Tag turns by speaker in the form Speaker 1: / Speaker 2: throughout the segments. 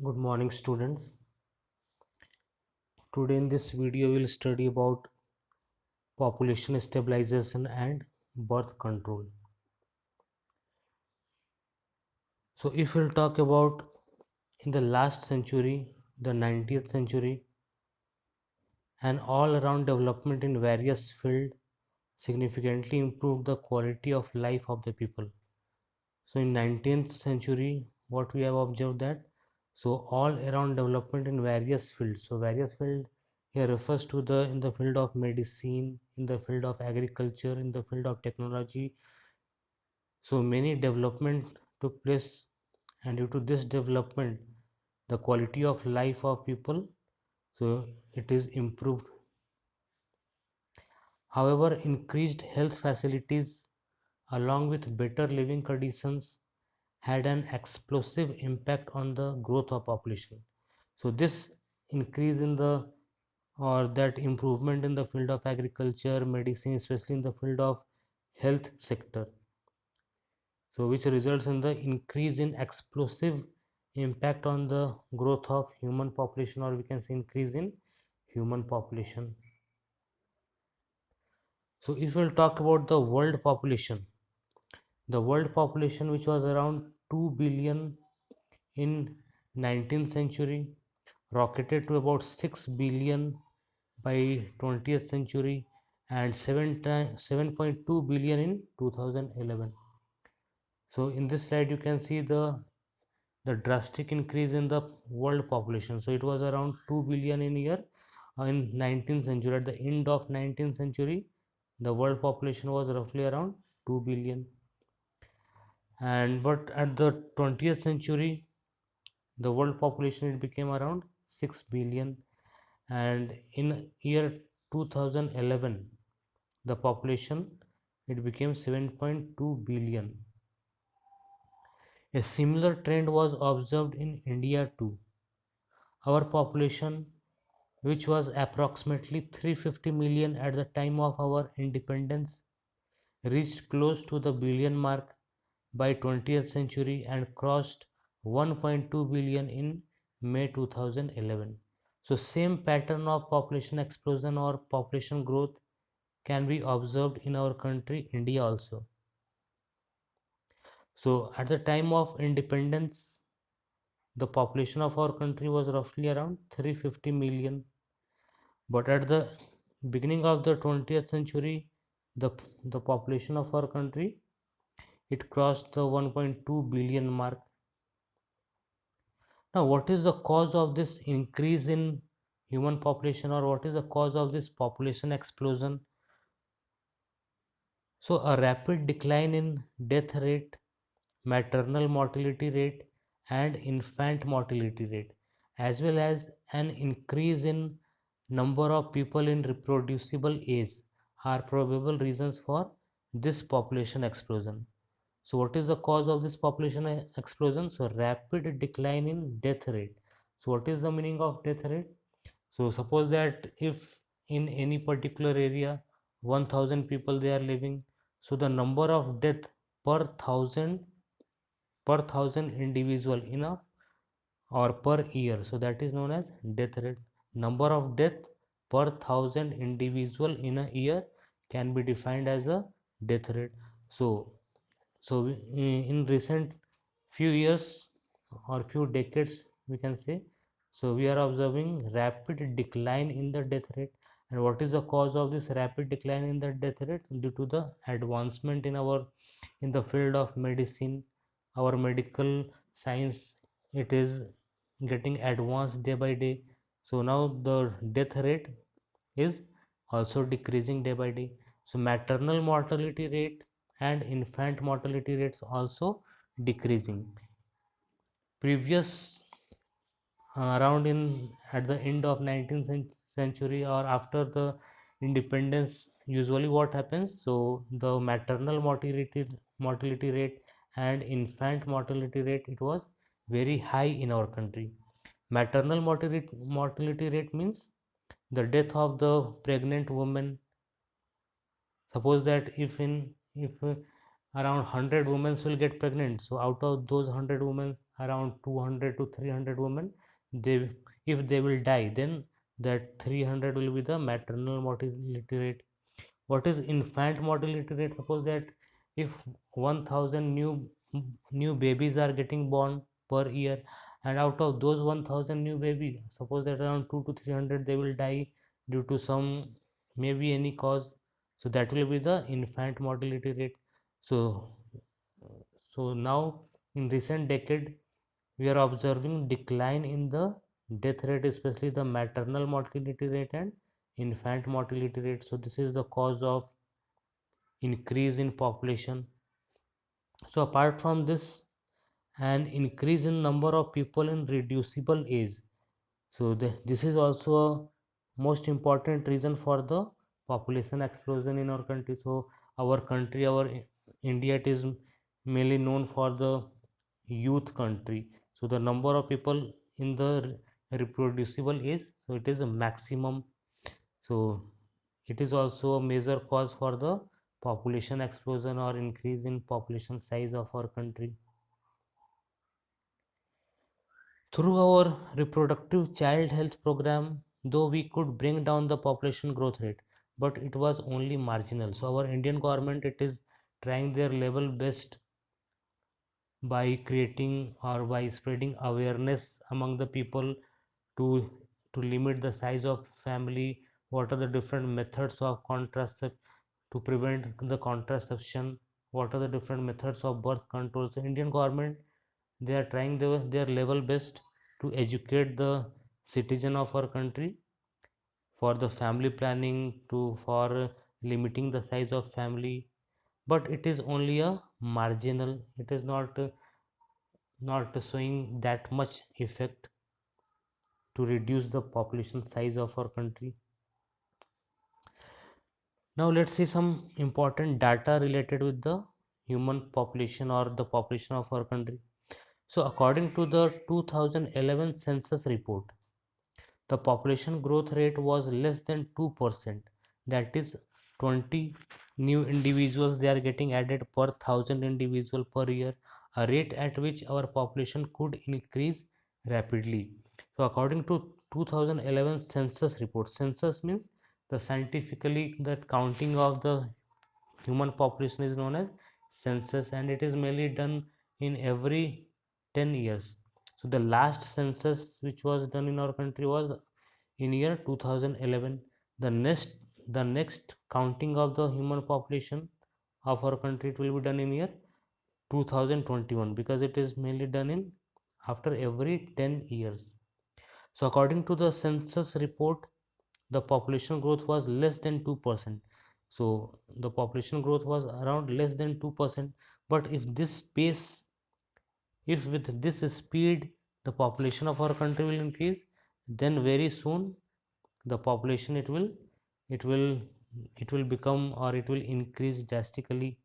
Speaker 1: Good morning, students. Today in this video we'll study about population stabilization and birth control. So if we'll talk about in the last century, the 19th century, and all around development in various fields significantly improved the quality of life of the people. So in 19th century, what we have observed that all around development in various fields. So various field here refers to the in the field of medicine, in the field of agriculture, in the field of technology. So many development took place, and due to this development, the quality of life of people it is improved. However, increased health facilities along with better living conditions had an explosive impact on the growth of population. So this increase in the or that improvement in the field of agriculture, medicine, especially in the field of health sector, so which results in the increase in explosive impact on the growth of human population, or we can say increase in human population. So if we'll talk about the world population, the world population which was around 2 billion in 19th century rocketed to about 6 billion by 20th century and 7.2 billion in 2011. So in this slide you can see the drastic increase in the world population. So it was around 2 billion in year in 19th century. At the end of 19th century, the world population was roughly around 2 billion. And but at the 20th century, the world population it became around 6 billion, and in year 2011 the population it became 7.2 billion. A similar trend was observed in India too. Our population, which was approximately 350 million at the time of our independence, reached close to the billion mark by 20th century and crossed 1.2 billion in May 2011. So same pattern of population explosion or population growth can be observed in our country India also. So at the time of independence, the population of our country was roughly around 350 million, but at the beginning of the 20th century, the the population of our country it crossed the 1.2 billion mark. Now what is the cause of this increase in human population, or what is the cause of this population explosion? So a rapid decline in death rate, maternal mortality rate and infant mortality rate, as well as an increase in number of people in reproducible age are probable reasons for this population explosion. So what is the cause of this population explosion? So rapid decline in death rate. So what is the meaning of death rate? So suppose that if in any particular area 1000 people they are living, so the number of death per thousand individual in a or per year, so that is known as death rate. Number of death per thousand individual in a year can be defined as a death rate. In recent few years or few decades we can say, so we are observing rapid decline in the death rate. And what is the cause of this rapid decline in the death rate? Due to the advancement in the field of medicine, our medical science it is getting advanced day by day. So now the death rate is also decreasing day by day. So maternal mortality rate and infant mortality rates also decreasing. Previous around in at the end of 19th century or after the independence, usually what happens, so the maternal mortality rate and infant mortality rate it was very high in our country. Maternal mortality rate means the death of the pregnant woman. Suppose that if around 100 women will get pregnant, so out of those 100 women around 200 to 300 women, they, if they will die, then that 300 will be the maternal mortality rate. What is infant mortality rate? Suppose that if 1000 new babies are getting born per year, and out of those 1000 new babies, suppose that around 2 to 300 they will die due to some, maybe any cause, so that will be the infant mortality rate. So now in recent decade we are observing decline in the death rate, especially the maternal mortality rate and infant mortality rate. So this is the cause of increase in population. So apart from this, an increase in number of people in reducible age, so this is also a most important reason for the population explosion in our country. So our country, our India, it is mainly known for the youth country. So the number of people in the reproducible age, so it is a maximum. So it is also a major cause for the population explosion or increase in population size of our country. Through our reproductive child health program, though we could bring down the population growth rate, but it was only marginal. So our Indian government, it is trying their level best by creating or by spreading awareness among the people to limit the size of family. What are the different methods of contraception to prevent the contraception? What are the different methods of birth control? So Indian government, they are trying their level best to educate the citizen of our country for the family planning, to for limiting the size of family, but it is only a marginal, it is not showing that much effect to reduce the population size of our country. Now let's see some important data related with the human population or the population of our country. So according to the 2011 census report, the population growth rate was less than 2%. That is 20 new individuals they are getting added per 1000 individual per year, a rate at which our population could increase rapidly. So according to 2011 census report, census means the scientifically that counting of the human population is known as census, and it is mainly done in every 10 years. So the last census which was done in our country was in year 2011. The next counting of the human population of our country, it will be done in year 2021, because it is mainly done in after every 10 years. So according to the census report, the population growth was less than 2%. So the population growth was around less than 2%. But if with this speed the population of our country will increase, then very soon the population, it will it will become, or it will increase drastically.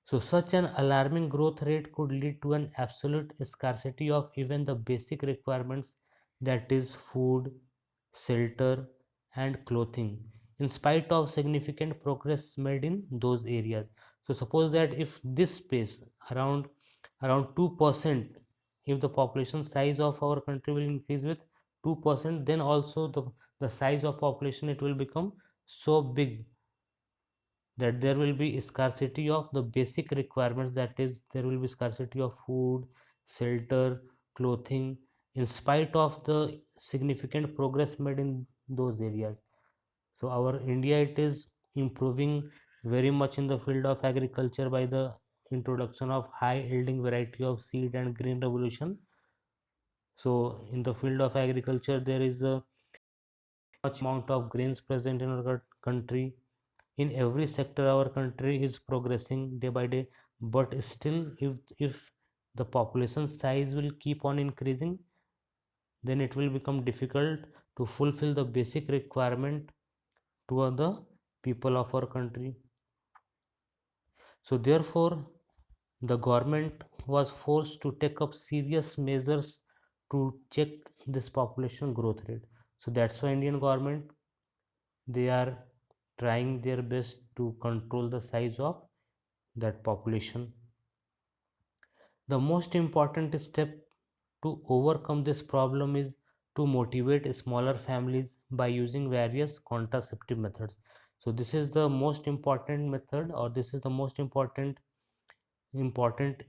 Speaker 1: So such an alarming growth rate could lead to an absolute scarcity of even the basic requirements, that is food, shelter and clothing, in spite of significant progress made in those areas. So suppose that if this space around 2%, if the population size of our country will increase with 2%, then also the size of population, it will become so big that there will be scarcity of the basic requirements, that is there will be scarcity of food, shelter, clothing, in spite of the significant progress made in those areas. So our India, it is improving very much in the field of agriculture by the introduction of high yielding variety of seed and green revolution. So in the field of agriculture, there is a much amount of grains present in our country. In every sector our country is progressing day by day, but still if the population size will keep on increasing, then it will become difficult to fulfill the basic requirement to the people of our country. So therefore the government was forced to take up serious measures to check this population growth rate. So that's why Indian government, they are trying their best to control the size of that population. The most important step to overcome this problem is to motivate smaller families by using various contraceptive methods. So this is the most important method, or this is the most important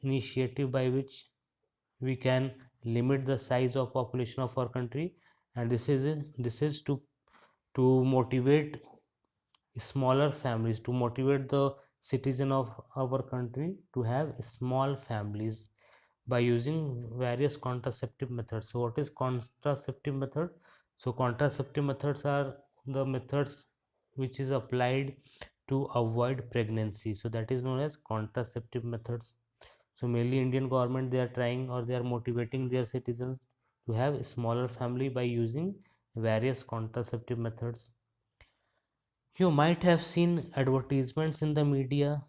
Speaker 1: initiative by which we can limit the size of population of our country. And this is to motivate smaller families, to motivate the citizen of our country to have small families by using various contraceptive methods. So what is contraceptive method? So contraceptive methods are the methods which is applied to avoid pregnancy, so that is known as contraceptive methods. So mainly Indian government, they are trying, or they are motivating their citizens to have a smaller family by using various contraceptive methods. You might have seen advertisements in the media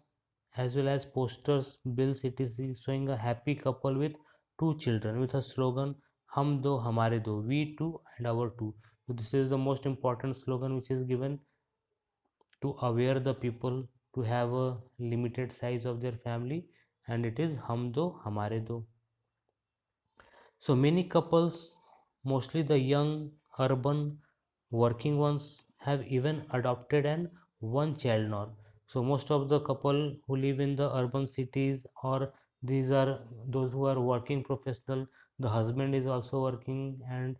Speaker 1: as well as posters, bills, etc., showing a happy couple with two children with a slogan "Hum do hamare do," we two and our two. So this is the most important slogan which is given to aware the people to have a limited size of their family, and it is "Hum do hamare do." So many couples, mostly the young, urban, working ones, have even adopted an one child now. So most of the couple who live in the urban cities, or these are those who are working professional, the husband is also working and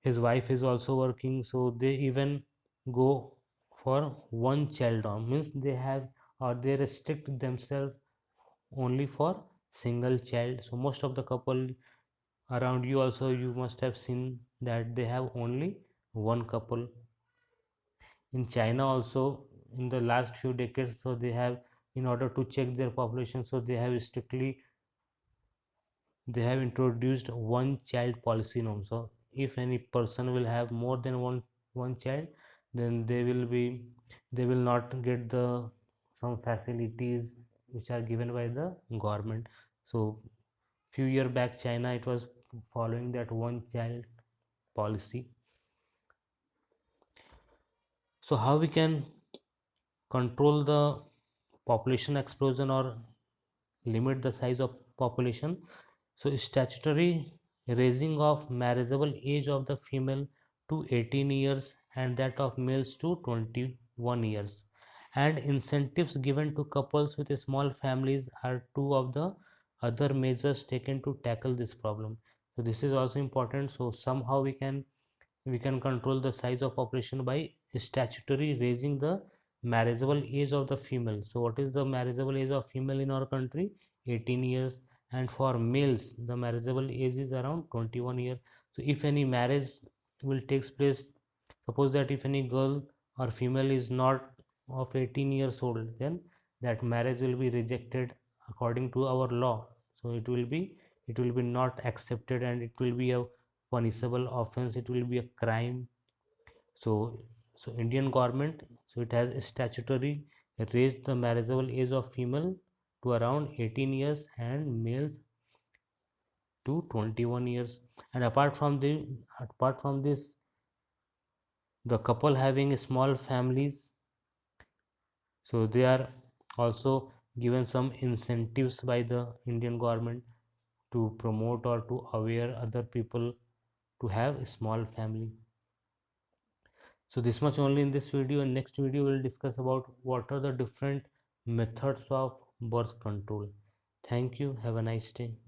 Speaker 1: his wife is also working, so they even go for one child norm, means they have, or they restrict themselves only for single child. So most of the couple around you also, you must have seen that they have only one couple. In China also, in the last few decades, so they have, in order to check their population, so they have introduced one child policy norm. So if any person will have more than one child, then they will not get the some facilities which are given by the government. So few year back, China, it was following that one child policy. So how we can control the population explosion or limit the size of population? So statutory raising of marriageable age of the female to 18 years and that of males to 21 years, and incentives given to couples with small families are two of the other measures taken to tackle this problem. So this is also important. So somehow we can control the size of population by statutory raising the marriageable age of the female. So what is the marriageable age of female in our country? 18 years. And for males, the marriageable age is around 21 years. So if any marriage will takes place, suppose that if any girl or female is not of 18 years old, then that marriage will be rejected according to our law. So it will be not accepted, and it will be a punishable offense, it will be a crime. So Indian government, so it has statutory raised the marriageable age of female to around 18 years and males to 21 years. And apart from this, the couple having small families, so they are also given some incentives by the Indian government to promote or to aware other people to have a small family. So this much only in this video. In next video we'll discuss about what are the different methods of birth control. Thank you. Have a nice day.